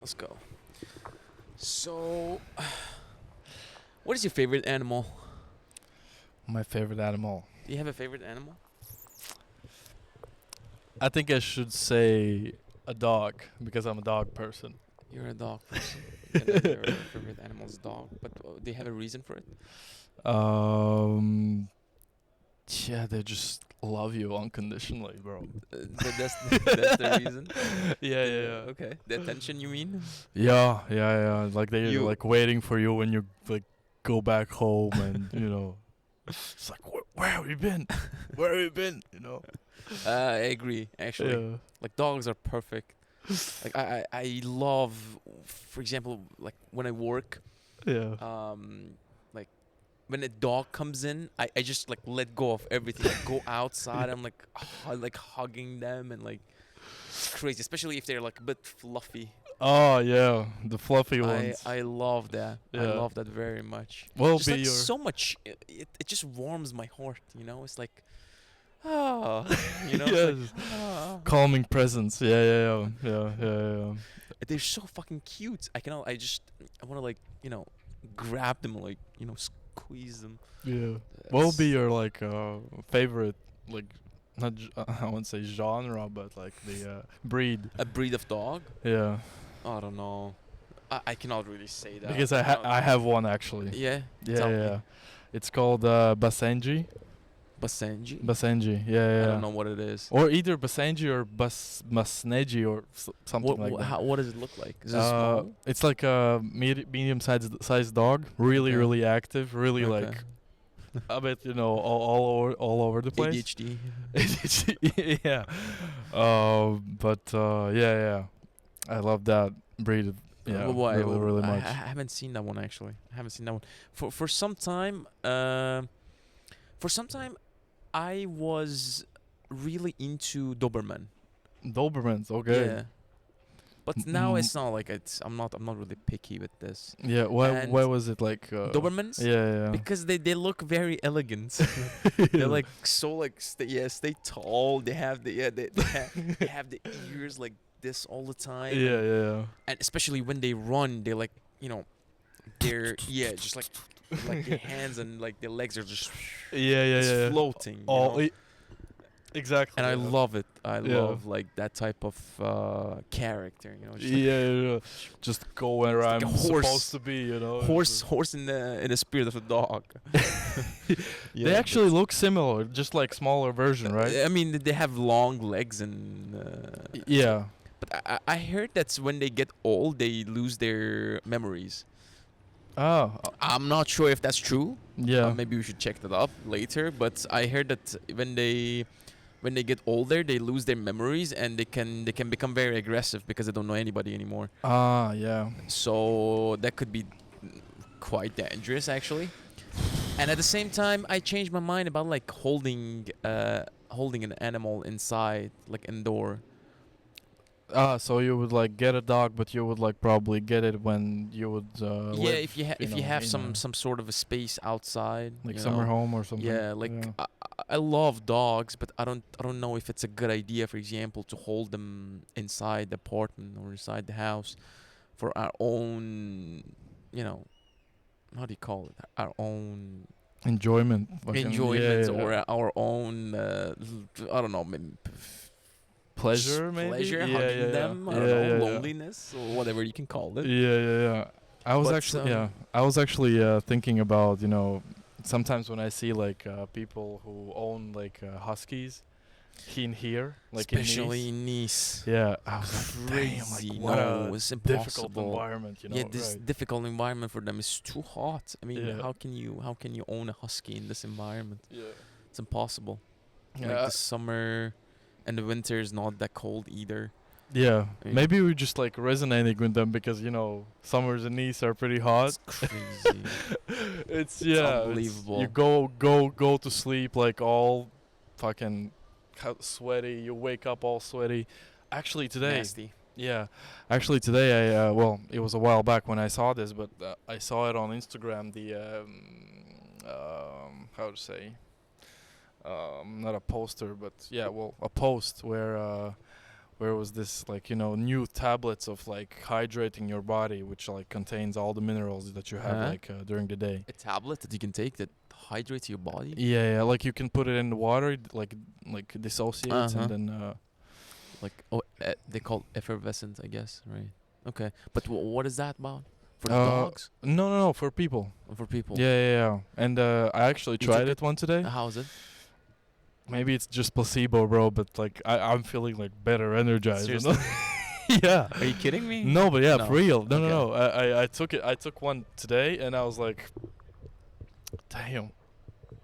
Let's go. So, what is your favorite animal? My favorite animal. Do you have a favorite animal? I think I should say a dog because I'm a dog person. You're a dog person. Yeah, then your favorite animal is dog. But do you have a reason for it? Um, yeah, they just love you unconditionally, bro. That's the reason. Yeah, yeah, yeah. Okay. The attention, you mean? Yeah, yeah, yeah. Like they're You. like waiting for you when you like go back home, and it's like where have you been? Where have you been? I agree. Actually, Yeah, like dogs are perfect. Like I love, for example, like when I work, yeah. like when a dog comes in, I just like let go of everything. Like go outside. I'm like like hugging them and like it's crazy, especially if they're like a bit fluffy. Oh yeah, the fluffy I ones. I love that. I Yeah. love that very much. What will Just be like your so much. It just warms my heart. It's like ah, it's like yes, ah. calming presence. Yeah, yeah, yeah, yeah, yeah, yeah. They're so fucking cute. I want to like grab them, like squeeze them. Yeah. What will be It's your like favorite like not I won't say genre but like the breed? a breed of dog. Yeah. I don't know. I cannot really say that. Because I cannot. I have one actually. Yeah, Yeah, tell yeah, me. yeah. It's called Basenji. Basenji. Basenji. Yeah, yeah, I don't yeah. know what it is. Or either Basenji or Masneji or something like that. What does it look like? Is it small? It's like a medium sized dog. Really, Okay. really active. Really Okay. like a bit, all over the place. ADHD. Yeah. But yeah, yeah. I love that breed. Yeah, really, really I much. haven't seen that one actually. I haven't seen that one for some time. For some time, I was really into Doberman. Dobermans, okay. Yeah, but now it's not like it's. I'm not really picky with this. Yeah, And why was it like? Dobermans, Yeah, because they look very elegant. yeah. They're like so like stay tall. They have they have the ears like this all the time. Yeah, yeah, And especially when they run, they like they're just like their hands and like their legs are just yeah, yeah, it's yeah. floating. All exactly. And I yeah. love it. I Yeah. love like that type of character. Just like Yeah, yeah, yeah. Just go where like I'm a horse. supposed to be, horse in the spirit of a dog. They actually look similar, just like smaller version, right? I mean, they have long legs and. Yeah. But I heard that's when they get old, they lose their memories. Oh, I'm not sure if that's true. yeah. Maybe we should check that up later. But I heard that when they get older, they lose their memories and they can become very aggressive because they don't know anybody anymore. Ah, yeah. So that could be quite dangerous, actually. And at the same time, I changed my mind about like holding an animal inside, like indoor. Ah, so you would like get a dog, but you would like probably get it when you would Yeah, live, if you have in some sort of a space outside, like summer know. home or something. Yeah, like I love dogs, but I don't know if it's a good idea, for example, to hold them inside the apartment or inside the house for our own, how do you call it? Our own Enjoyment. Fucking, enjoyments yeah, or our own, I don't know, pleasure, just maybe. pleasure, Yeah, hugging yeah, them. I yeah. don't Yeah, know, yeah, yeah. loneliness or whatever you can call it. Yeah, yeah, yeah. I was But, actually, yeah, I was actually thinking about, sometimes when I see like people who own like huskies here, like especially in in Nice. Nice. Yeah, I was like, damn, Crazy. like what No, a it's difficult impossible. environment, Yeah, this right? difficult environment for them is too hot. I mean, Yeah. how can you own a husky in this environment? Yeah. It's impossible. Like Yeah. the summer and the winter is not that cold either. Yeah, I mean- maybe we're just like resonating with them because summers in Nice are pretty hot. It's crazy. It's yeah, unbelievable. you go to sleep like all fucking sweaty. You wake up all sweaty. Actually today, Nasty. yeah, actually today I well it was a while back when I saw this, but I saw it on Instagram. The how to say not a poster, but yeah, well a post where was this like new tablets of like hydrating your body, which like contains all the minerals that you have Huh? like during the day. A tablet that you can take that hydrates your body. Yeah, like you can put it in the water, like dissociates, and Uh-huh. then Like they call effervescent, I guess, right? Okay, but what is that about? For the uh dogs no, for people. or for people? Yeah. And I actually You tried took it one today. How is it? Maybe it's just placebo, bro, but like I'm feeling like better energized. Seriously? Yeah. Are you kidding me? No, but yeah, No. for real. No, Okay. no. I took it. I took one today, and I was like, damn.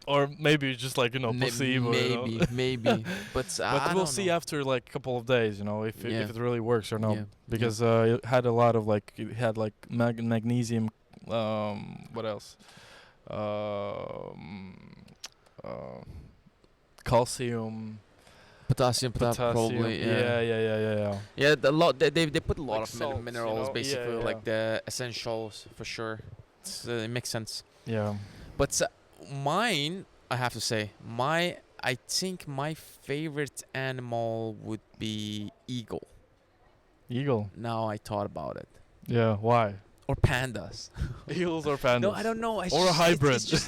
Or maybe it's just like placebo. Maybe, maybe, but But I we'll don't see know. after like a couple of days, Yeah. if it really works or not. Yeah. Because it had a lot of like it had like magnesium. What else? Um, uh, calcium, Potassium, potassium. probably. Yeah. Yeah. Yeah, they put a lot Like of salts, minerals, Yeah, basically, yeah. like the essentials for sure. It makes sense. Yeah. But mine, I have to say, I think my favorite animal would be eagle. Eagle. Now I thought about it, Yeah. Why? or pandas. Eagles or pandas? No, I don't know. Or a hybrid. It's just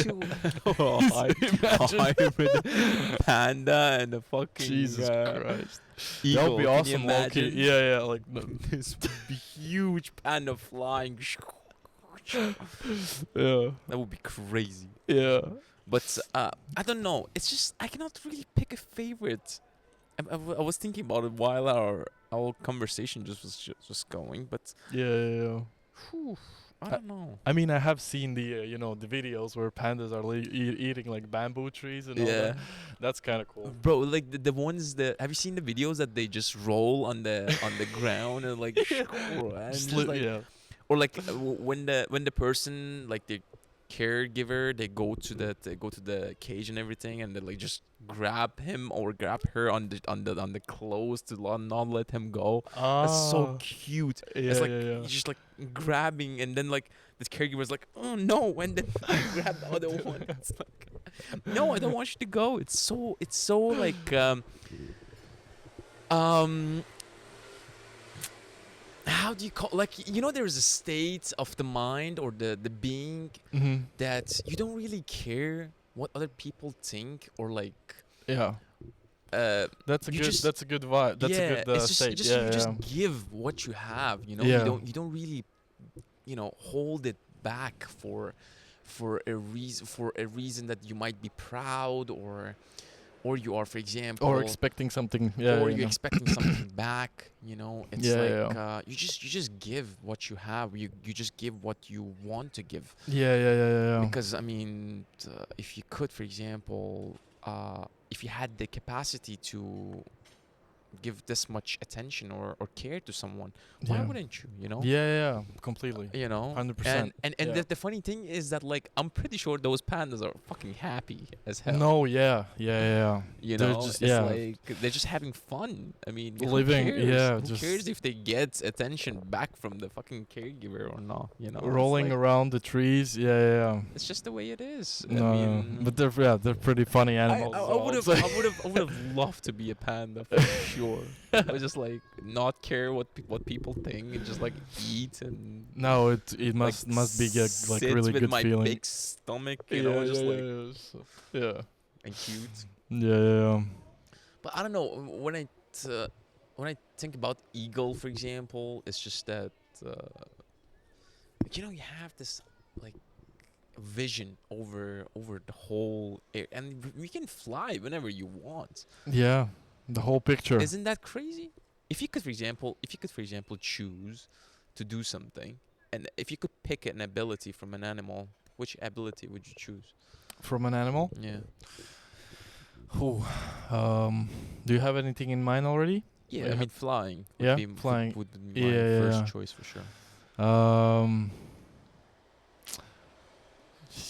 too. Imagine. Hybrid panda and a fucking Jesus Christ. eagle. That would be Can you awesome, Loki. imagine? Yeah. Like, This huge panda flying. yeah. That would be crazy. Yeah. But I don't know. It's just I cannot really pick a favorite. I was thinking about it while our conversation just going, but Yeah. whew, I don't know. I mean, I have seen the the videos where pandas are eating like bamboo trees and all Yeah, that. That's kind of cool. bro. Like the ones that have you seen the videos that they just roll on the ground and like, and just like Yeah. or like when the person like the caregiver they go to the cage and everything and they like just grab him or grab her on the clothes to not let him go. That's so cute. Yeah, It's like yeah. you're just like grabbing and then like this caregiver's like, oh no, and then you grab the other one. It's like, no, I don't want you to go. It's so like um how do you call, like, there's a state of the mind or the being Mm-hmm. that you don't really care what other people think or like Yeah. That's a you good. just- That's a good vibe. That's yeah, a good it's just state. you just Yeah. you just give what you have, Yeah. you don't really hold it back for a reason that you might be proud or you are, for example, Or expecting something. Yeah. or you you're know. expecting something back. It's Yeah, like yeah. you just give what you have. You just give what you want to give. Yeah. Because I mean, if you could, for example, if you had the capacity to give this much attention or care to someone, why Yeah. wouldn't you? Yeah. Completely. 100%. And Yeah. the funny thing is that, like, I'm pretty sure those pandas are fucking happy as hell. No. Yeah. They're just- It's yeah. like they're just having fun. I mean, Living, who cares? yeah, Who just- cares if they get attention back from the fucking caregiver or not? It's Rolling like, around the trees. Yeah. it's just the way it is. No, I mean, but they're pretty funny animals. I so would I'd have say. I would have loved to be a panda for sure. I just like not care what people think and just like eat and No, it must be a like sit really with good my feeling. big stomach, just like yeah. and cute. Yeah. But I don't know when I think about eagle, for example, it's just that you have this like vision over the whole air, and we can fly whenever you want. Yeah. The whole picture. Isn't that crazy? If you could, for example, choose to do something, and if you could pick an ability from an animal, which ability would you choose? From an animal? Yeah. Who? Do you have anything in mind already? Yeah, Like I mean flying. Yeah, would be, flying. would be my Yeah, first yeah. choice for sure.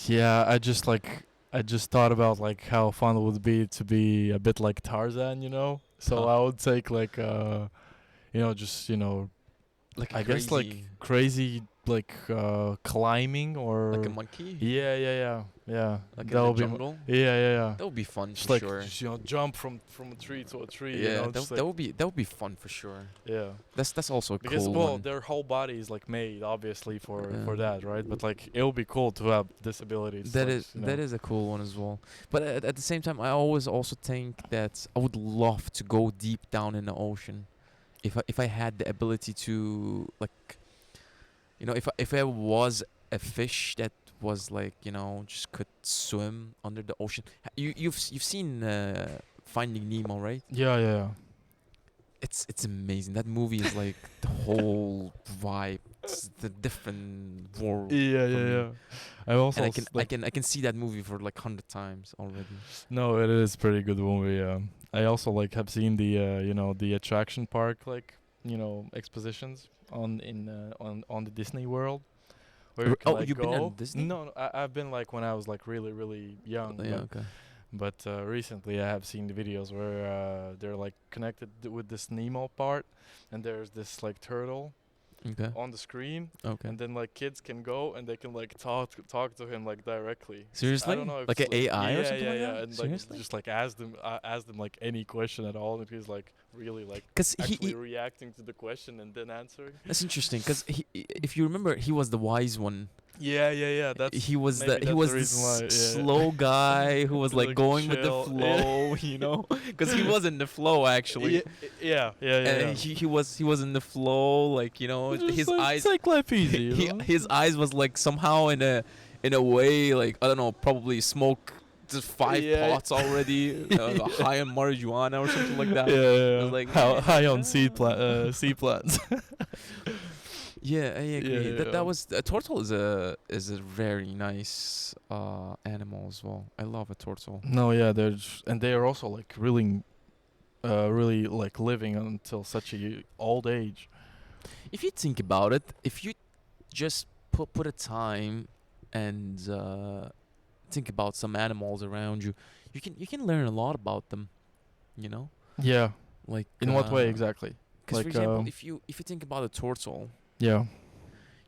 Yeah, I just thought about like how fun it would be to be a bit like Tarzan, So Huh. I would take like just Like I guess like crazy like climbing Like a or monkey, yeah. like That in the would be jungle. yeah. That would be fun Just for like sure. just, jump from a tree to a tree, Yeah, just that like would be fun for sure. yeah. That's also a Because cool well, one. their whole body is like made obviously for Yeah. that, right? But like it would be cool to have disabilities, That like is that is a cool one as well. But at the same time, I always also think that I would love to go deep down in the ocean. If I had the ability to, like, if I was a fish that was, like, just could swim under the ocean. You've seen Finding Nemo, right? yeah. It's amazing. That movie is like the whole vibe. It's the different world for me. Yeah. I And also I can see that movie for like 100 times already. no, it is pretty good movie. I also like have seen the the attraction park like expositions on the Disney World where you can Oh, like you've been on go. Disney? No, I've been like when I was like really young, Yeah, okay. but recently I have seen the videos where they're like connected with this Nemo part, and there's this like turtle Okay. on the screen, Okay. and then like kids can go and they can like talk to him like directly. I don't Seriously? know if Like it's an like AI or something like yeah, that? and like Seriously? just like ask them like any question at all, and he's like really like Because actually reacting to the question and then answering. that's interesting. Because if you remember, he was the wise one. Yeah. He was Maybe he that's the was reason this why. slow guy who was He's, like like, going with the chill. flow, Because he was in the flow actually. Yeah. He was in the flow, like, Just his like, eyes. it's like life easy, you know? His eyes was like somehow in a way, like, I don't know, probably smoke just 5 pots already, high on marijuana or something like that. I was like, How man, high on sea plants. yeah, I agree. Yeah. That was a turtle is a very nice animal as well. I love a turtle. No, yeah, and they are also like really like living until such a old age. If you think about it, if you just put a time and think about some animals around you, you can learn a lot about them. You know, Yeah. like In what way exactly? Because for Like example, if you think about a turtle, yeah.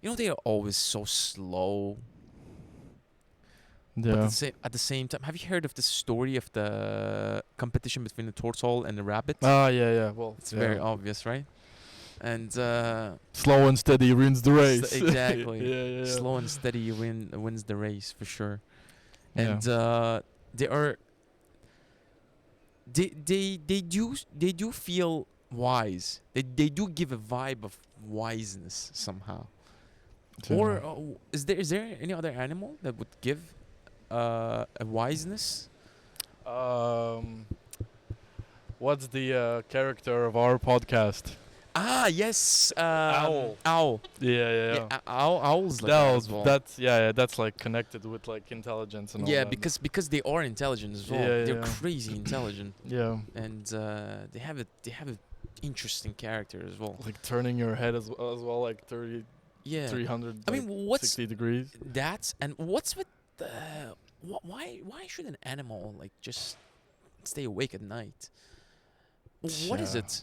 they are always so slow. But Yeah. at the same time, have you heard of the story of the competition between the turtle and the rabbit? Ah, yeah. Well, It's yeah. very obvious, right? And Slow and steady wins the race. exactly, Yeah. slow and steady wins the race for sure. Yeah. And they are they do feel wise. They do give a vibe of wiseness somehow. Or is there any other animal that would give a wiseness? Um, what's the character of our podcast? Ah, yes, Owl. Owl. Yeah. Owls like that as well. That's like connected with like intelligence and all Yeah, that. because they are intelligent as well. Yeah, They're yeah. crazy intelligent, Yeah, and they have a interesting character as well. like turning your head as well like 30, Yeah, 300, I like mean, what's 60 degrees. that, and what's with the why should an animal like just stay awake at night? What is Yeah. it?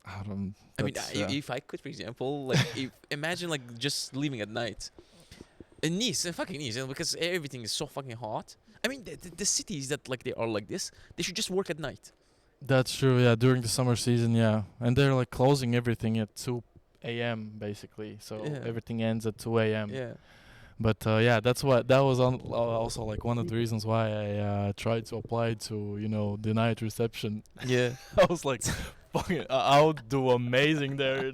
I don't. I mean, that's, if I could, for example, like, imagine like just leaving at night. In Nice, in fucking Nice, because everything is so fucking hot. I mean, the cities that like they are like this, they should just work at night. That's true. Yeah, during the summer season, yeah, and they're like closing everything at 2 a.m. basically, so Yeah. everything ends at 2 a.m. Yeah. But yeah, that was also like one of the reasons why I tried to apply to the night reception. Yeah. I was like, fucking, I would do amazing there.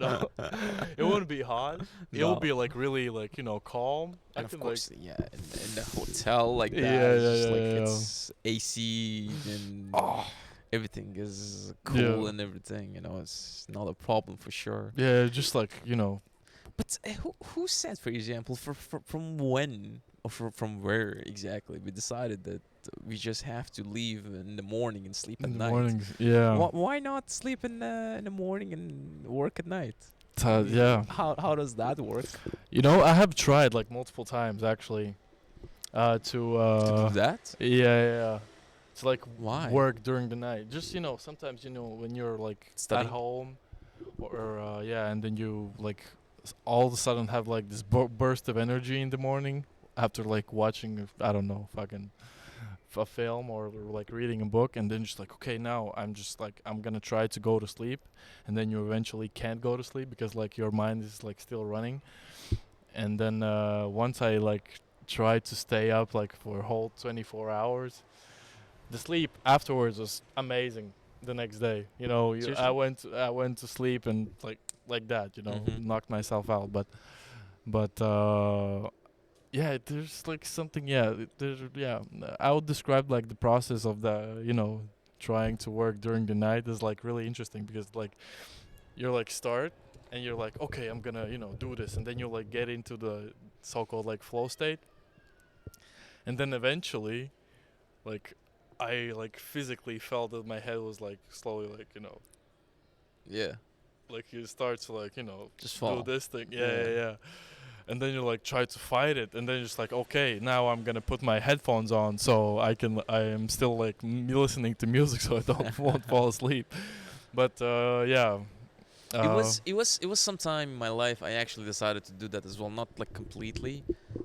It wouldn't be hot. It No. would be like really like calm. And I of can course, yeah, in the hotel like that, Yeah, it's yeah, just yeah, like yeah. it's AC and Oh, everything is cool Yeah. and everything. It's not a problem for sure. yeah, just like But who said, for example, from when or from where exactly we decided that we just have to leave in the morning and sleep at in the night? mornings. Yeah, Why not sleep in the morning and work at night? yeah. How does that work? I have tried like multiple times actually, to To do that? yeah. To like Why? work during the night. Just sometimes when you're like Studying? at home, or yeah, and then you like all of a sudden have like this burst of energy in the morning after like watching, I don't know, fucking a film or like reading a book, and then just like, okay, now I'm just like, I'm gonna try to go to sleep, and then you eventually can't go to sleep because like your mind is like still running. And then once I like tried to stay up like for a whole 24 hours, the sleep afterwards was amazing. The next day, I Seriously? went to sleep and like that, Mm-hmm. knocked myself out. But yeah, there's like something. Yeah, I would describe like the process of the trying to work during the night is like really interesting, because like you're like start and you're like, okay, I'm gonna do this, and then you like get into the so-called like flow state, and then eventually like I like physically felt that my head was like slowly like Yeah. like you start to like Just do fall. this thing. Yeah, Yeah. yeah, yeah. And then you like try to fight it, and then you're just like, okay, now I'm gonna put my headphones on so I am still like listening to music so I don't won't fall asleep. But yeah. It uh was it was it was sometime in my life I actually decided to do that as well, not like completely.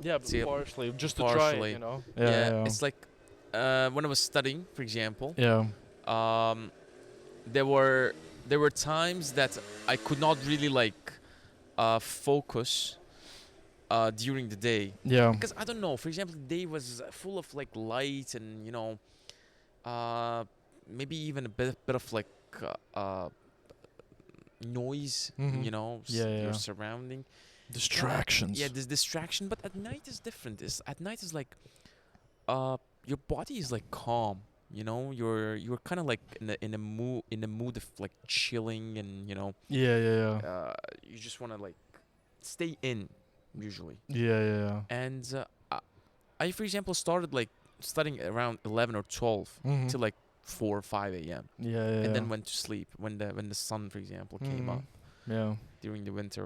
yeah, but See, partially just to try it, partially. yeah, Yeah, yeah, it's like when I was studying, for example, yeah, um, there were there were times that I could not really like focus during the day yeah, because I don't know. For example, the day was full of like light and uh, maybe even a bit of like noise. mm-hmm. Yeah, Your yeah, surrounding. Yeah, distractions. this distraction. But at night is different. Is at night is like uh your body is like calm. You're kind of like in a mood of like chilling and Yeah, yeah, yeah, you just want to like stay in usually. yeah, yeah, And I for example started like studying around 11 or 12 yeah. Mm-hmm. till like 4 or 5 a.m. Yeah, yeah, and yeah. then went to sleep when the sun for example came Mm-hmm. up Yeah. during the winter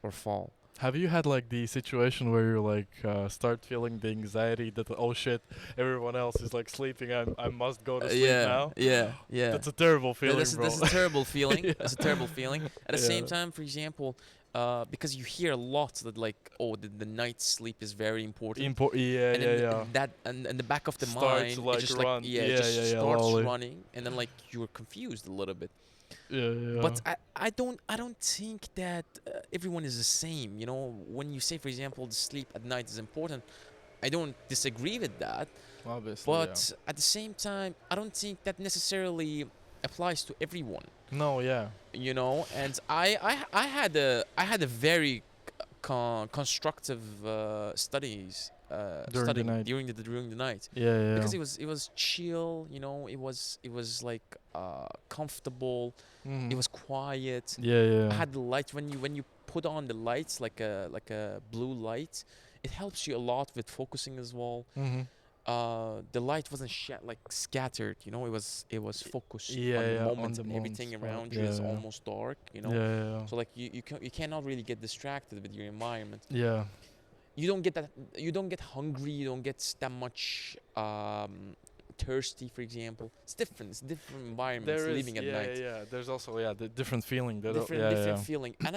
or fall. Have you had like the situation where you like start feeling the anxiety that, oh shit, everyone else is like sleeping, I must go to sleep Yeah, now? yeah, yeah. That's a terrible feeling, That's bro. a terrible feeling. Yeah. That's a terrible feeling. At the same Yeah. time, for example, because you hear a lot that like, oh, the night sleep is very important, Yeah, and yeah, then yeah. and the back of the Start to mind, it's like just like run. yeah, it Yeah, just yeah, yeah. starts Lolly. running, and then like you're confused a little bit. Yeah, yeah. But I don't think that everyone is the same. When you say, for example, the sleep at night is important, I don't disagree with that. Obviously, yeah. But at the same time, I don't think that necessarily applies to everyone. No, yeah. And I had a very constructive During the studying night. during the night Yeah, yeah, because yeah. it was chill. It was like comfortable. It Mm-hmm. was quiet. Yeah, I yeah. had the light when you put on the lights like a blue light. It helps you a lot with focusing as well. Mm-hmm. The light wasn't like scattered. It was focused Yeah, on the yeah. On moment, the and moment everything spot. around you Yeah, is yeah. almost dark. Yeah, yeah, So like you cannot really get distracted with your environment. yeah. You don't get hungry. You don't get that much thirsty, for example. It's different environments There is, living at yeah, night. yeah, yeah. There's also, yeah, the different feeling. That, Different yeah, different yeah. feeling, and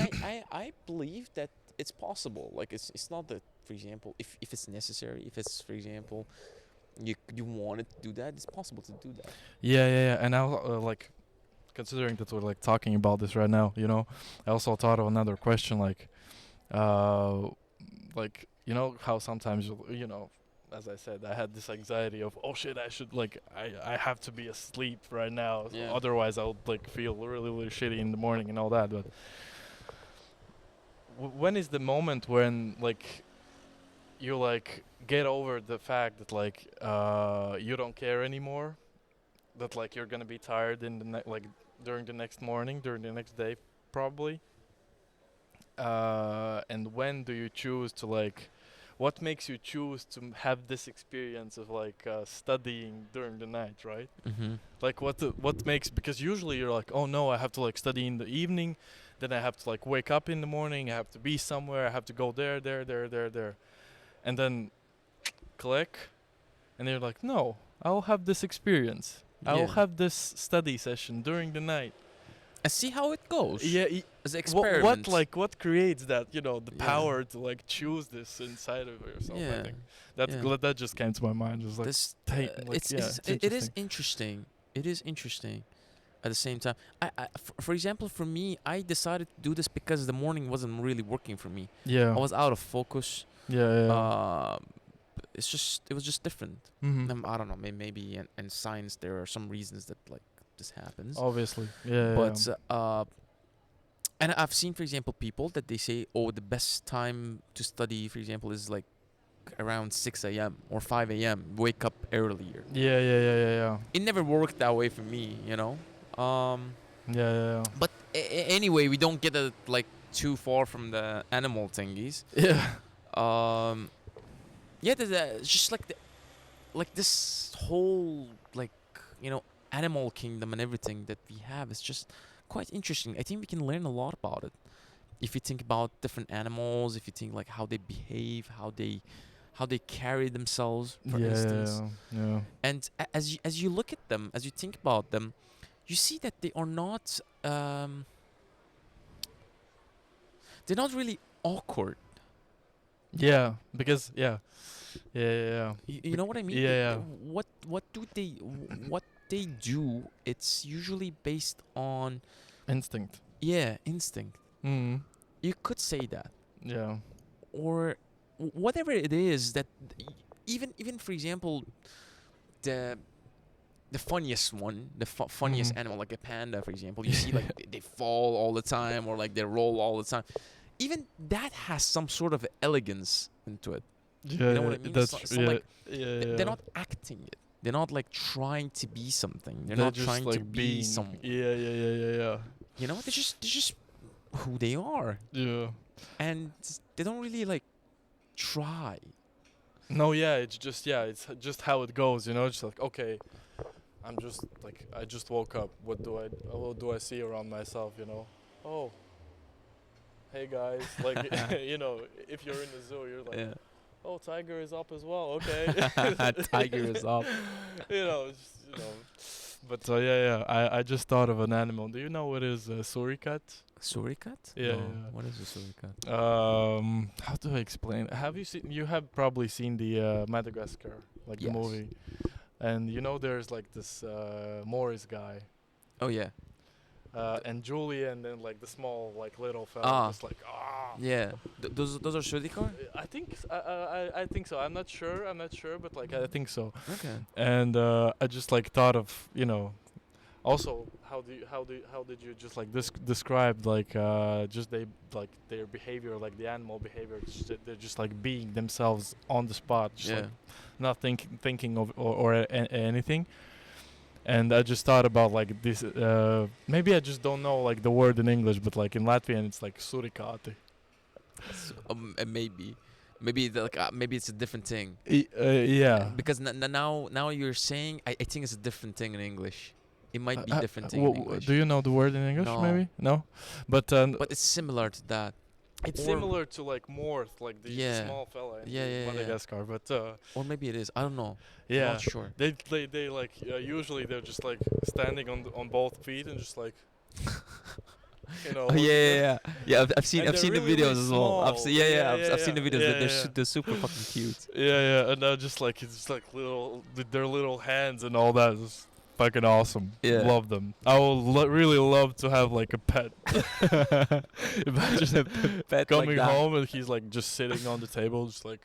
I believe that it's possible. Like it's not that, for example, if it's necessary, if it's, for example, you wanted to do that, it's possible to do that. Yeah, yeah, yeah. And now, like, considering that we're like talking about this right now, I also thought of another question, uh, like how sometimes as I said, I had this anxiety of, oh shit, I should like I have to be asleep right now, Yeah. otherwise I'll like feel really really shitty in the morning and all that. But when is the moment when like you like get over the fact that like you don't care anymore, that like you're gonna be tired in the like during the next morning, during the next day probably, and when do you choose to like, what makes you choose to have this experience of like studying during the night, right? Mm-hmm. Like what makes, because usually you're like, oh no, I have to like study in the evening, then I have to like wake up in the morning, I have to be somewhere, I have to go there, and then click, and you're like, no, I'll have this experience. I'll Yeah. have this study session during the night. and see how it goes Yeah. as an What experiment. like what creates that, the Yeah. power to like choose this inside of yourself? I Yeah. think that's Yeah. that just came to my mind. It was like, This like, yeah, it's it is interesting. interesting. It is interesting. At the same time, for example, for me, I decided to do this because the morning wasn't really working for me. Yeah. I was out of focus. Yeah. Yeah. Uh, it was just different. Mm-hmm. I don't know. Maybe in science there are some reasons that like this happens. Obviously. Yeah. But and I've seen, for example, people that they say, oh, the best time to study, for example, is like around 6 a.m. or 5 a.m. Wake up earlier. Yeah. Yeah. Yeah. Yeah. Yeah. It never worked that way for me, you know. Yeah. Yeah. But anyway, we don't get like too far from the animal thingies. Yeah. Yeah, it's just like this whole like animal kingdom and everything that we have is just quite interesting. I think we can learn a lot about it if you think about different animals. If you think like how they behave, how they carry themselves, for Yeah. instance. Yeah. And as you look at them, as you think about them, you see that they are not they're not really awkward. Yeah. Because yeah. Yeah. Yeah. Yeah. You know what I mean? Yeah. Yeah. What they do? It's usually based on Instinct. instinct. Mm. You could say that, Yeah. or whatever it is that even for example the funniest one, the funniest Mhm. animal, like a panda, for example. You see, like they fall all the time, or like they roll all the time. Even that has some sort of elegance into it. Yeah. You know what I mean? That's It's yeah. not like Yeah. they're not acting it. They're not like trying to be something. They're not just trying like to be being. someone. Yeah. Yeah. Yeah. Yeah. Yeah. You know, they're just who they are, Yeah. and they don't really like try. No, yeah, it's just how it goes, It's like, okay, I'm just like I just woke up. What do I see around myself? Oh, hey guys, like if you're in the zoo, you're like, Yeah. oh, tiger is up as well. Okay, Tiger is up. But yeah, I just thought of an animal. Do you know what is a suricat? Suricat? Yeah, No. yeah. What is a suricat? How do I explain? Have you seen? You have probably seen the Madagascar, like the Yes. movie. And there's like this Morris guy, Oh yeah. and Julie, and then like the small like little fella, Ah. just like Yeah. Those are suricat? I think I think so. I'm not sure, but like I think so. Okay. And I just like thought of also how did you just like describe like just they like their behavior, like the animal behavior, they're just like being themselves on the spot, just Yeah. like not thinking of or anything. And I just thought about like this. Maybe I just don't know like the word in English, but like in Latvian it's like surikati. Maybe it's a different thing. Yeah. Because now you're saying I think it's a different thing in English. It might be different thing in English. Do you know the word in English? No. Maybe no, but But it's similar to that. it's or- similar to like Morth, like the Yeah. small fella in Yeah. Madagascar. But Or maybe it is. I don't know. I'm yeah, not sure. they like usually they're just like standing on both feet and just like Oh looking yeah. Yeah, I've seen And I've they're seen the really, videos really as well. I've small. seen I've seen the videos. Yeah, They're super fucking cute. Yeah, and just like it's just like their little hands and all that is fucking awesome. Yeah. Love them. I would really love to have like a pet. Imagine Pet coming like that. home and he's like just sitting on the table, just like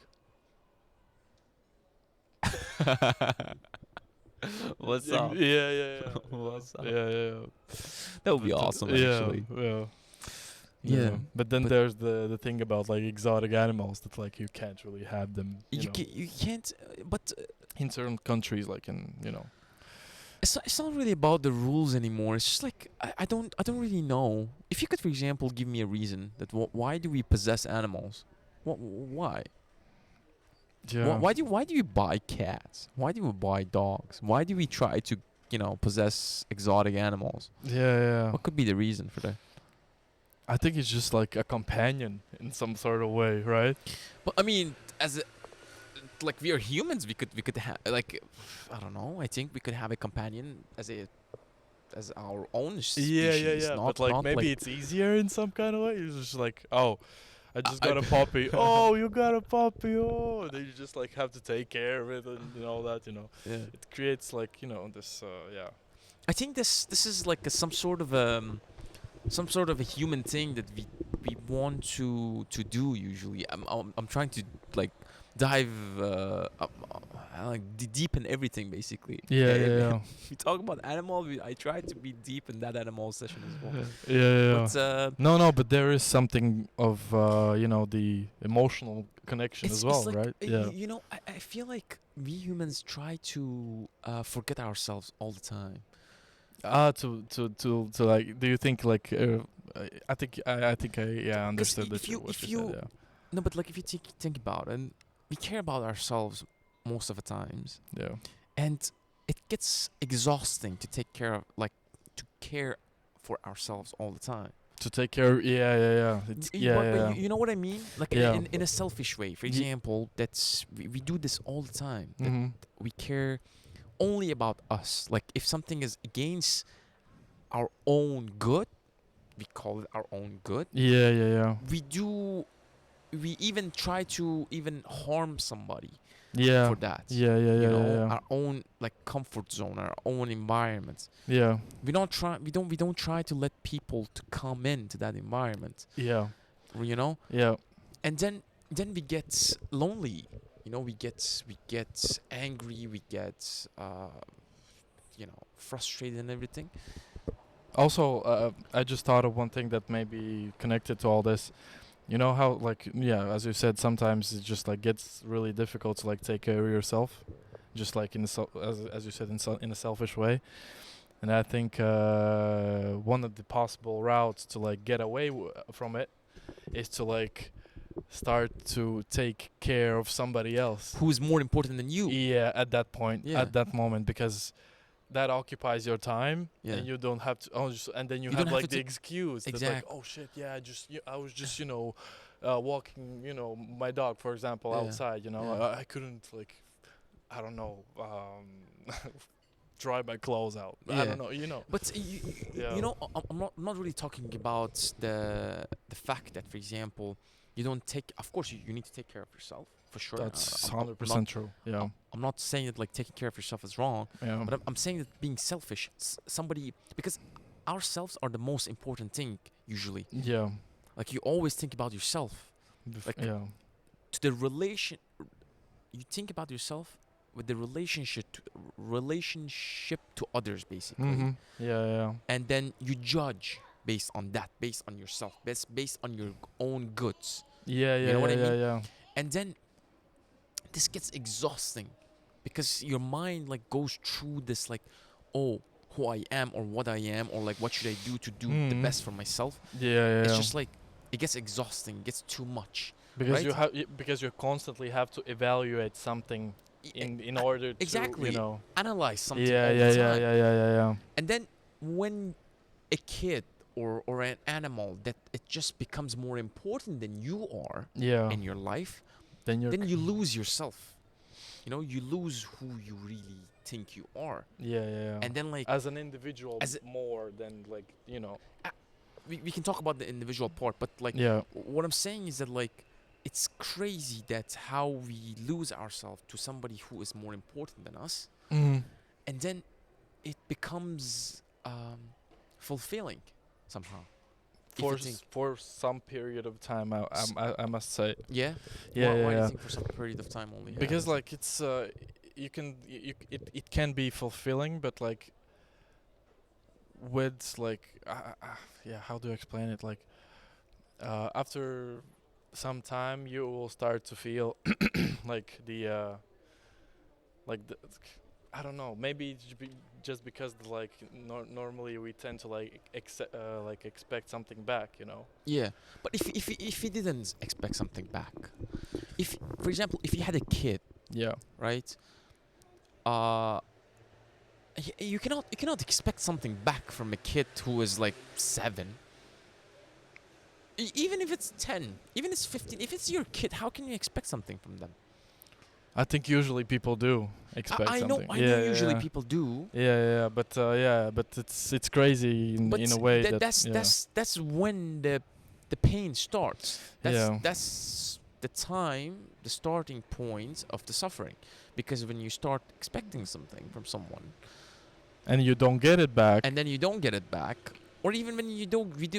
What's up? Yeah. What's up? Yeah. That would be awesome, actually. Yeah. Yeah. But then But- there's the thing about like exotic animals that like you can't really have them. You can't. But In certain countries, like in it's not really about the rules anymore. It's just like I don't really know. If you could, for example, give me a reason that why do we possess animals? Why? yeah. Why do you buy cats? Why do we buy dogs? Why do we try to possess exotic animals? Yeah. What could be the reason for that? I think it's just like a companion in some sort of way, right? Well, I mean, like we are humans, we could have like I don't know. I think we could have a companion as a as our own Yeah, yeah, species, yeah. not But like not like maybe it's easier in some kind of way. It's just like, oh, I just I got a puppy. Oh, you got a puppy. Oh, then you just like have to take care of it and all that. yeah. It creates like this. Yeah. I think this is like some sort of a human thing that we want to do usually. I'm trying to like dive like deep in everything basically. Yeah, If, yeah, if yeah. we talk about animal, I try to be deep in that animal session as well. Yeah, yeah, yeah. But No, no, but there is something of the emotional connection as it's well, like right? Yeah. I feel like we humans try to forget ourselves all the time. To like, do you think like? I think I Because understood that if you what if you said. you Yeah. no, but like if you think about it, and we care about ourselves most of the times, Yeah. and it gets exhausting to take care of like to care for ourselves all the time. To take care. Yeah, yeah, yeah. It's yeah, But yeah, you know what I mean? Like yeah. in a selfish way. For Ye- example, we do this all the time. That Mhm. we care only about us. Like if something is against our own good, we call it our own good. Yeah, yeah, yeah. We do. We even try to even harm somebody Yeah. for that. Yeah, yeah, You yeah, yeah, know, yeah. our own like comfort zone, our own environment. Yeah. We don't try to let people to come into that environment. Yeah. You know, Yeah. and then we get lonely. You know, we get angry, we get frustrated and everything. Also, I just thought of one thing that may be connected to all this. You know how, like, yeah, as you said, sometimes it just like gets really difficult to like take care of yourself, just like as you said, in a selfish way. And I think one of the possible routes to like get away from it is to like start to take care of somebody else. Who is more important than you? Yeah, at that point, Yeah. at that moment, because that occupies your time, Yeah. and you don't have to. And then you You have don't have like the to- excuse that like, Exact- oh shit, yeah, I was just walking, my dog, for example, Yeah. outside. Yeah. I couldn't like, I don't know, dry my clothes out. I Yeah. don't know. But Yeah. I'm not really talking about the fact that, for example, you don't take. Of course, you need to take care of yourself for sure. That's I'm 100% true. Yeah. I'm not saying that like taking care of yourself is wrong, Yeah. but I'm saying that being selfish, somebody because ourselves are the most important thing usually. Yeah. Like you always think about yourself. Like Yeah. to the relation, you think about yourself with the relationship to others basically, Mhm. Yeah. Yeah. and then you judge based on that, based on yourself, based on your own goods, Yeah. Yeah. You know what I yeah, mean? Yeah. and then this gets exhausting because your mind like goes through this like, oh, who I am or what I am or like what should I do to do the Mhm. best for myself. Yeah. Yeah. It's yeah. just like it gets exhausting, it gets too much. Because right? because you constantly have to evaluate something in order to exactly analyze something Yeah. all Yeah. the Yeah. time. Yeah. Yeah. Yeah. Yeah. And then when a kid or an animal that it just becomes more important than you are Yeah. in your life, Then you're. then you lose yourself. You know, you lose who you really think you are. Yeah. Yeah. Yeah. And then like as an individual, as a- more than like we can talk about the individual part, but like Yeah. what I'm saying is that like it's crazy that how we lose ourselves to somebody who is more important than us, Mm. and then it becomes fulfilling somehow. If you think, For some period of time, I must say. yeah, Yeah. why do Yeah. you think for some period of time only? Because like it's it can be fulfilling, but like with like yeah, how do I explain it? Like after some time, you will start to feel like the I don't know. Maybe just because like normally we tend to like expect something back. Yeah, but if you didn't expect something back, if for example if you had a kid, Yeah. right? You cannot expect something back from a kid who is like 7. Even if it's 10, even if it's 15, if it's your kid, how can you expect something from them? I think usually people do expect something. I know. Yeah, Usually yeah, people do, yeah, yeah. But it's crazy in but a way that that yeah, that's when the pain starts. yeah. That's the time, the starting point of the suffering, because when you start expecting something from someone And you don't get it back. and then you don't get it back, or even when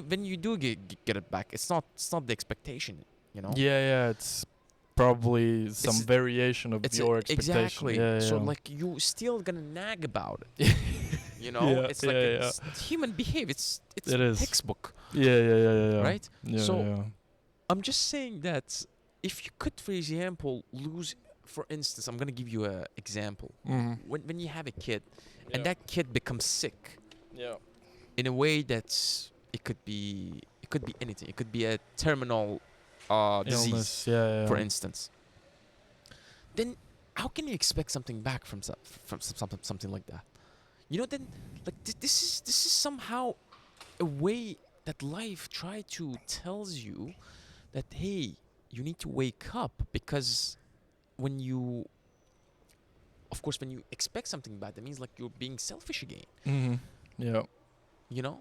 when you do get it back, it's not the expectation, you know. Yeah, yeah. It's probably some It's variation of your expectation. exactly. So Yeah, like you still gonna nag about it, yeah. you know. Yeah, It's like yeah, yeah. it's human behavior. It's It is. textbook, Yeah, yeah, yeah, yeah, yeah. right? Yeah, So yeah. I'm just saying that if you could, for example, lose, for instance, I'm gonna give you a example. Mm-hmm. When you have a kid, and Yeah. that kid becomes sick Yeah. in a way that's it could be anything. It could be a terminal disease, Illness. Yeah, for yeah. instance. Then how can you expect something back from something like that? You know, then like this is somehow a way that life try to tells you that, hey, you need to wake up, because when you, of course, when you expect something bad, that means like you're being selfish again. Mm-hmm. Yeah. You know,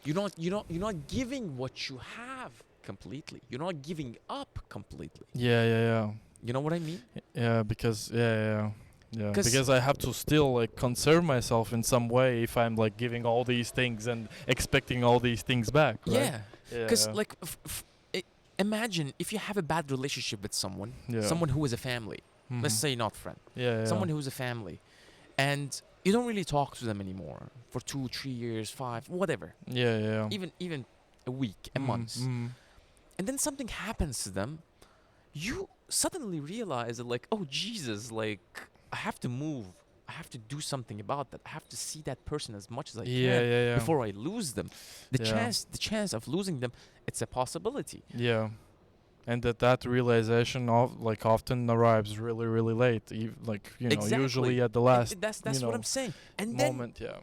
you're not giving what you have completely. You're not giving up completely. Yeah, yeah, yeah. You know what I mean? Yeah, because yeah, yeah, yeah. Yeah, Because because I have to still like conserve myself in some way if I'm like giving all these things and expecting all these things back, right? yeah, because Yeah, like imagine if you have a bad relationship with someone, yeah. someone who is a family. Let's Mm-hmm. say not friend, Yeah, yeah. someone who's a family, and you don't really talk to them anymore for 2 3 years, five, whatever, Yeah, yeah. even a week, a Mm-hmm. month, Mm-hmm. and then something happens to them, you suddenly realize that, like, oh Jesus, like I have to move, I have to do something about that, I have to see that person as much as I Yeah, can yeah, yeah. before I lose them. Yeah. The chance of losing them, it's a possibility. Yeah. And that realization of like often arrives really really late, like Exactly. usually at the last That's what I'm saying. And then moment. Yeah.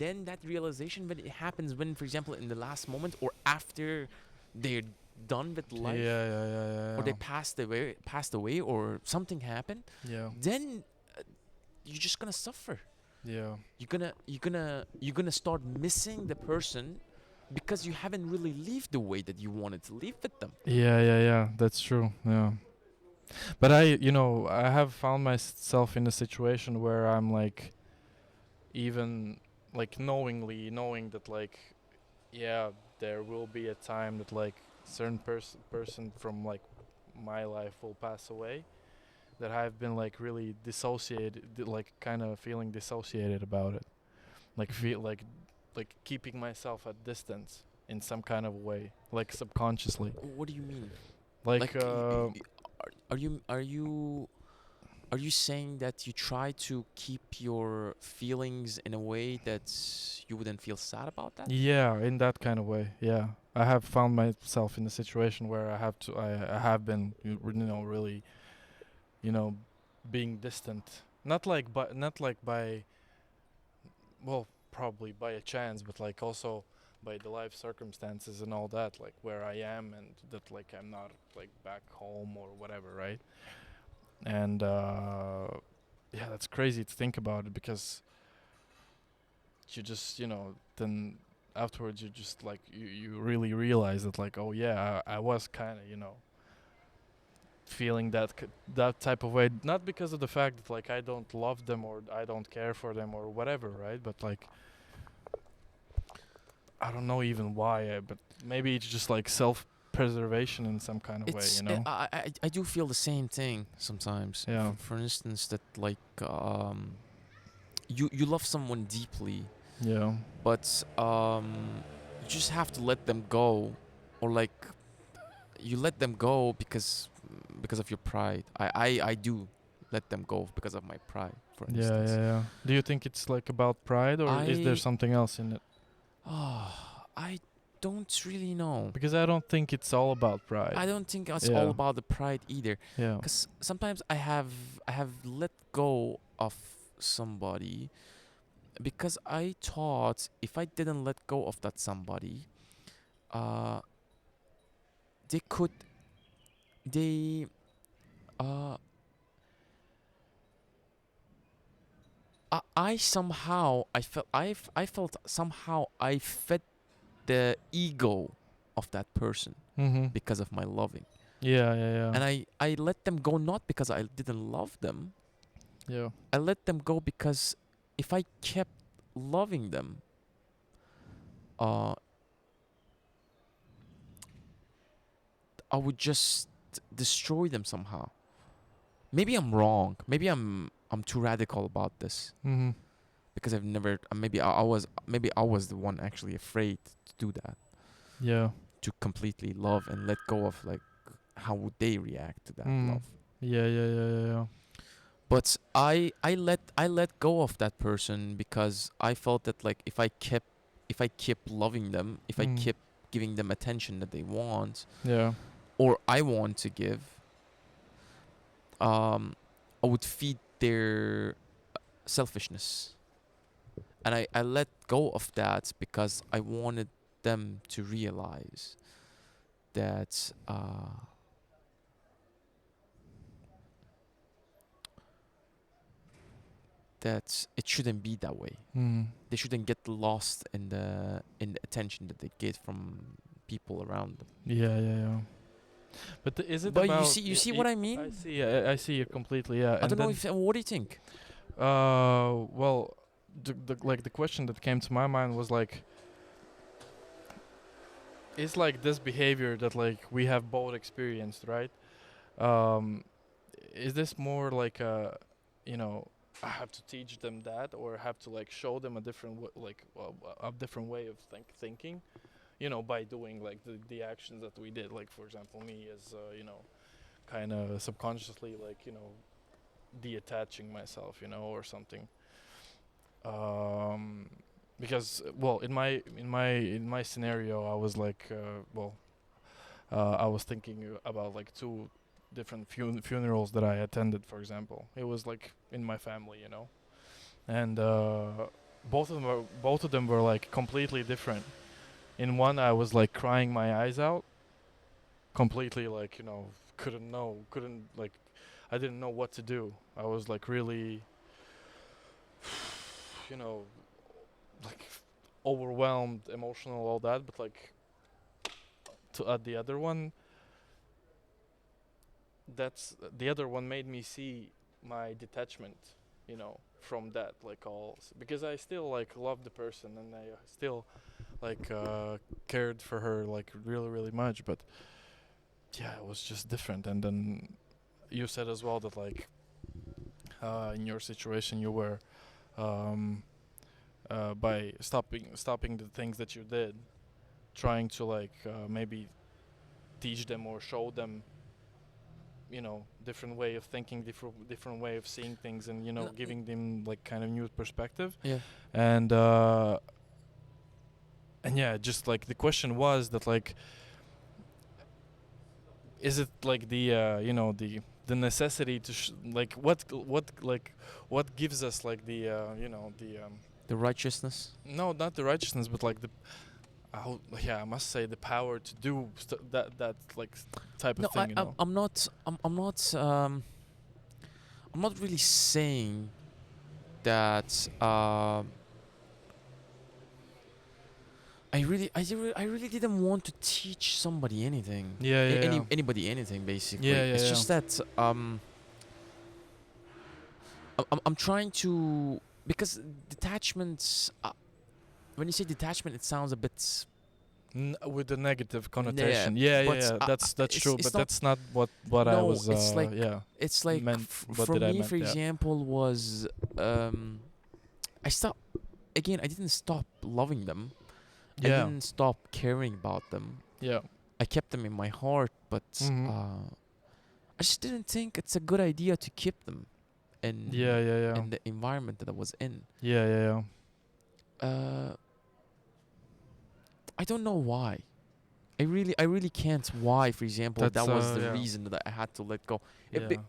then that realization, when it happens, when, for example, in the last moment or after they're done with Yeah, life, yeah, yeah, yeah, or they passed away, or something happened, yeah, then you're just gonna suffer. yeah, You're gonna start missing the person, because you haven't really lived the way that you wanted to live with them. yeah, yeah, yeah. That's true. Yeah, but I have found myself in a situation where I'm like, even like knowing that like, yeah, there will be a time that like certain person from like my life will pass away, that I've been like really dissociated, like kind of feeling dissociated about it, like Mhm. feel like keeping myself at distance in some kind of way, like subconsciously, What do you mean? like Like, are you saying that you try to keep your feelings in a way that you wouldn't feel sad about that? yeah, in that kind of way. Yeah, I have found myself in a situation where I have been really you know being distant, not like by, well, probably by a chance, but like also by the life circumstances and all that, like where I am and that like I'm not like back home or whatever, right? And yeah, that's crazy to think about it, because you just then afterwards you just like you really realize that like, oh yeah, I was kind of feeling that type of way, not because of the fact that like I don't love them or I don't care for them or whatever, right? But like I don't know even why, but maybe it's just like self-preservation in some kind of way, It's I do feel the same thing sometimes. Yeah. For instance, that like you love someone deeply, Yeah. but you just have to let them go, or like you let them go because of your pride. I do let them go because of my pride, for Yeah, instance. yeah, yeah. Do you think it's like about pride, or is there I something else in it? I don't really know. Because I don't think it's all about pride. I don't think it's all Yeah. about the pride either. Yeah. Because sometimes I have let go of somebody because I thought if I didn't let go of that somebody, uh, they could they uh I somehow I felt somehow I fed the ego of that person Mhm. because of my loving. Yeah, yeah, yeah. And I let them go not because I didn't love them. Yeah. I let them go because if I kept loving them, uh, I would just destroy them somehow. Maybe I'm wrong. Maybe I'm too radical about this Mhm. because I've never. Maybe I was the one actually afraid to do that, Yeah. to completely love and let go of like how would they react to that Mhm. love. Yeah, yeah, yeah, yeah, yeah. But I let go of that person because I felt that like if I kept loving them, if I Mhm. kept giving them attention that they want Yeah. or I want to give, I would feed their selfishness. And I let go of that because I wanted them to realize that that it shouldn't be that way. Mhm. They shouldn't get lost in the attention that they get from people around them. Yeah, yeah, yeah. But is it But about? you see what I I mean? see. I see you completely. Yeah, I and don't know then if what do you think? well, the question that came to my mind was like, is like this behavior that like we have both experienced, right? Um, is this more like you know, I have to teach them that, or have to like show them a different a different way of thinking, you know, by doing like the actions that we did, like for example, me as you know, kind of subconsciously like you know, detaching myself, you know, or something. Um, because well, in my scenario, I was like, I was thinking about like two different funerals that I attended. For example, it was like in my family, you know, and both of them were like completely different. In one, I was like crying my eyes out, completely like you know, couldn't like, I didn't know what to do. I was like really, you know, like overwhelmed, emotional, all that. But like to add the other one, that's the other one made me see my detachment, you know, from that, like because I still like love the person and I still like cared for her like really really much, but yeah, it was just different. And then you said as well that like in your situation you were um, by stopping the things that you did, trying to like maybe teach them or show them, you know, different way of thinking, different way of seeing things, and you know, No, giving them like kind of new perspective. yeah. And yeah, just like the question was that like, is it like the you know, the necessity to like what like what gives us like the you know, the The righteousness. no, not the righteousness, but like the yeah, I must say the power to do that like type of No, thing, you know. I'm not really saying that I really didn't want to teach somebody anything. Yeah, yeah, yeah, Anybody anything basically. yeah, It's yeah, just that I'm trying to because detachments when you say detachment it sounds a bit with the negative yeah, connotation. Yeah, yeah, but yeah. That's true, it's but not. that's not what I No, was yeah, it's like meant. What for did I me, meant? for Yeah. example, was um, I stopped again. I didn't stop loving them. I Yeah. didn't stop caring about them. Yeah. I kept them in my heart, but Mhm. I just didn't think it's a good idea to keep them Yeah, yeah, yeah. in the environment that I was in. Yeah, yeah, yeah. Uh, I don't know why. I really can't. Why, for example, That's that was the yeah. reason that I had to let go. It, Yeah. be-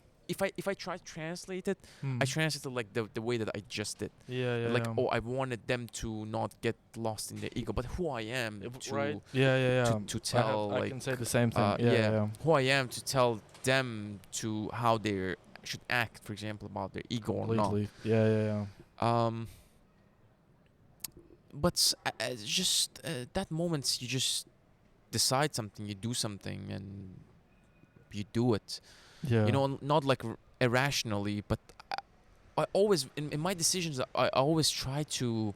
if I try to translate it, I Hmm. translate it like the way that I just did. Yeah, yeah, Like, yeah. oh, I wanted them to not get lost in their ego, but who I am Right. Yeah, yeah, yeah. to tell I like can say the same thing. Yeah, yeah, yeah, yeah. who I am to tell them to how they should act, for example, about their ego or not. Completely. Yeah, yeah, yeah. Um, but just that moment, you just decide something, you do something, and you do it. You Yeah. know, not like irrationally, but I always in my decisions, I always try to.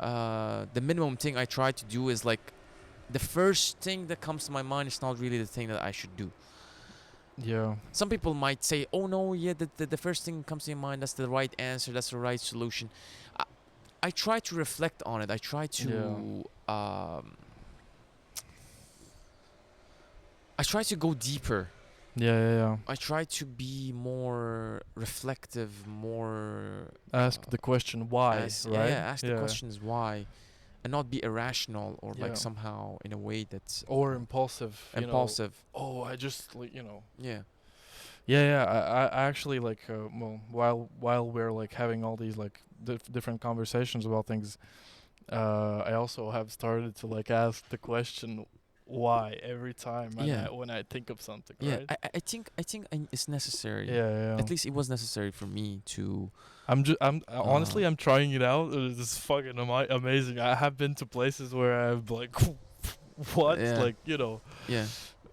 The minimum thing I try to do is like the first thing that comes to my mind is not really the thing that I should do. Yeah. Some people might say, "Oh no, yeah, the first thing that comes to your mind, that's the right answer, that's the right solution." I, I try to reflect on it. I try Yeah. to I try to go deeper. Yeah. Yeah. Yeah. I try to be more reflective, more Ask the question why, right? ask the Yeah. questions why, and not be irrational or like Yeah. somehow in a way that's Or impulsive, you know. impulsive. Oh, I just like, you know. Yeah, Yeah, yeah. I actually like well, while we're like having all these like different conversations about things, I also have started to like ask the question why every time yeah, when I think of something, yeah. right? I think it's necessary. Yeah, yeah. At least it was necessary for me to. I'm Uh, honestly I'm trying it out. It's fucking amazing. I have been to places where I've like what? yeah, Like, you know, yeah.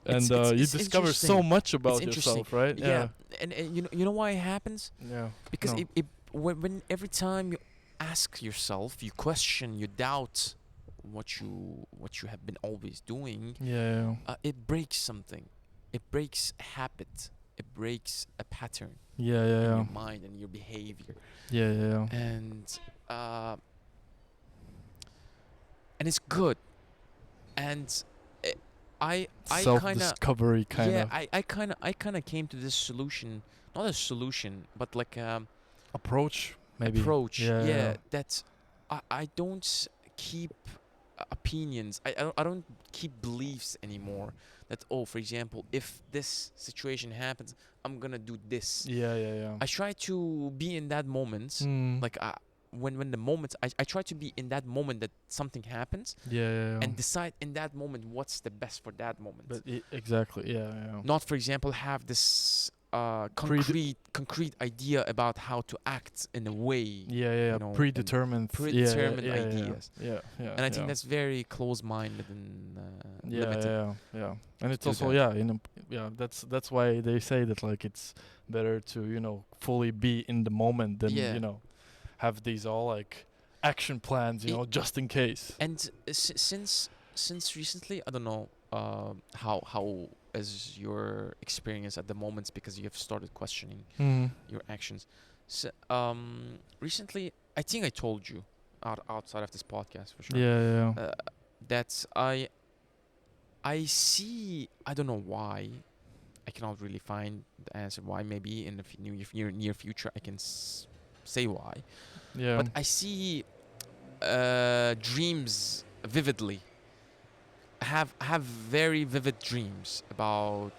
and you It's discover so interesting. much It's about interesting. yourself, right? Yeah, Yeah. and you know why it happens? Yeah. Because No. when every time you ask yourself, you question, you doubt what you have been always doing, Yeah. it breaks something. It breaks a habit. It breaks a pattern Yeah, yeah, in yeah. your mind and your behavior. Yeah, yeah, yeah. And uh, and it's good. And eh, I kind of Self-discovery kind yeah of I kind of came to this solution, not a solution, but like approach, maybe. approach. Yeah, yeah, Yeah, that I don't keep opinions. I don't keep beliefs anymore. That, oh, for example, if this situation happens, I'm gonna do this. yeah, yeah, yeah. I try to be in that moment, Mm. like when the moment I try to be in that moment that something happens, Yeah, yeah, yeah. and decide in that moment what's the best for that moment. But exactly, yeah, yeah. Not, for example, have this Prede- concrete idea about how to act in a way, Yeah, yeah, yeah. you know, and Predetermined. predetermined yeah, yeah, ideas. yeah, yeah, yeah. And I think yeah. that's very close-minded and Yeah, limited yeah, yeah. And it's to also that. yeah. That's why they say that like it's better to fully be in the moment than Yeah, have these all like action plans, I- just in case. and since recently, I don't know how is your experience at the moment, because you have started questioning Mm. your actions. So, recently, I think I told you outside of this podcast for sure. Yeah, yeah, That I see. I don't know why. I cannot really find the answer why. Maybe in the near future I can say why. yeah. But I see dreams vividly. I have very vivid dreams about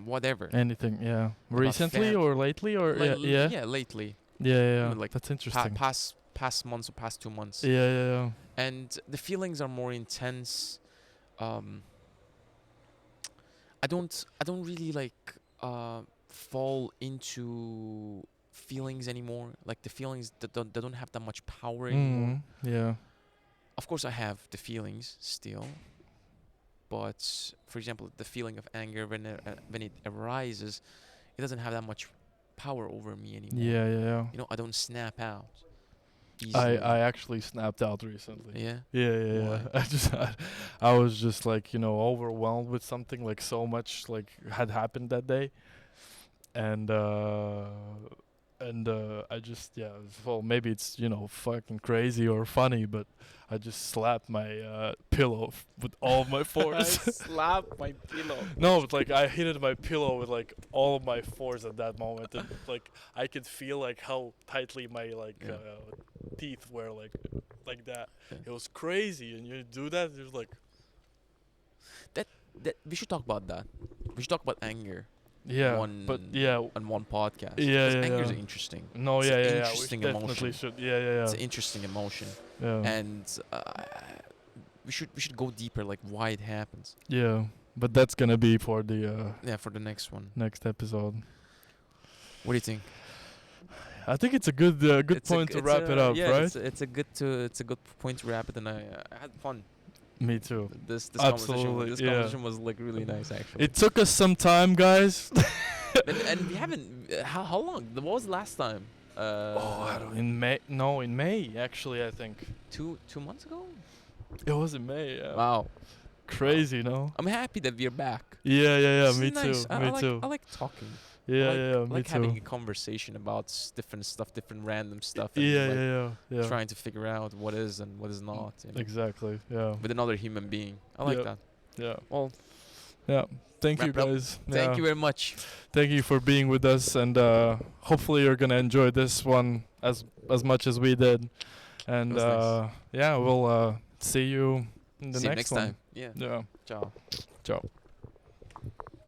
whatever. Anything, yeah. About Recently or lately or like yeah. yeah, lately. Yeah, yeah, I yeah. mean, like That's interesting. past months or past 2 months. Yeah, yeah, yeah. And the feelings are more intense. um I don't really like fall into feelings anymore, like the feelings that don't have that much power anymore. Yeah. Of course I have the feelings still, but for example, the feeling of anger, when it arises, it doesn't have that much power over me anymore. Yeah, yeah, yeah. You know, I don't snap out I easily. I actually snapped out recently. Yeah. Yeah, yeah, yeah. Why? I was just like, overwhelmed with something, like so much like had happened that day. And I just, yeah, well, maybe it's, fucking crazy or funny, but I just slapped my pillow with all of my force. Slap my pillow. No, but like I hit my pillow with like all of my force at that moment, and like I could feel like how tightly my Yeah. teeth were like that. Yeah. It was crazy, and you do that, it was like That we should talk about that. We should talk about anger. yeah, One but yeah, on one podcast. yeah, Because yeah, anger is yeah. interesting. No, It's yeah, an yeah, yeah. We interesting definitely emotion. should. Yeah, yeah, It's yeah. an interesting emotion, Yeah, and we should go deeper, like why it happens. yeah. But that's gonna be for the Yeah, for the next one. next episode. What do you think? I think it's a good point to wrap it up, yeah, right? it's a good point to wrap it, and I had fun. Me too. This Absolutely, this yeah. conversation was like really nice actually. It took us some time, guys. And we haven't. How long? What was the last time? I don't, in May. No, in May actually. I think 2 months ago. it was in May. Yeah. Wow, Crazy, no? I'm happy that we're back. Yeah, yeah, yeah. This Me is too. nice. Me too. I like talking. Yeah, I like, yeah, yeah. I Me like having too. a conversation about different stuff, different random stuff, and Yeah, like yeah, yeah, yeah. trying to figure out what is and what is not. You know, Exactly. Yeah. with another human being. I like Yep. that. Yeah. Well, Yeah. Thank you, wrap it up. guys. thank Yeah. you very much. Thank you for being with us, and hopefully you're gonna enjoy this one as much as we did. And It was nice. yeah, we'll see you in the See you next next one. time. Yeah. Yeah. Ciao. Ciao.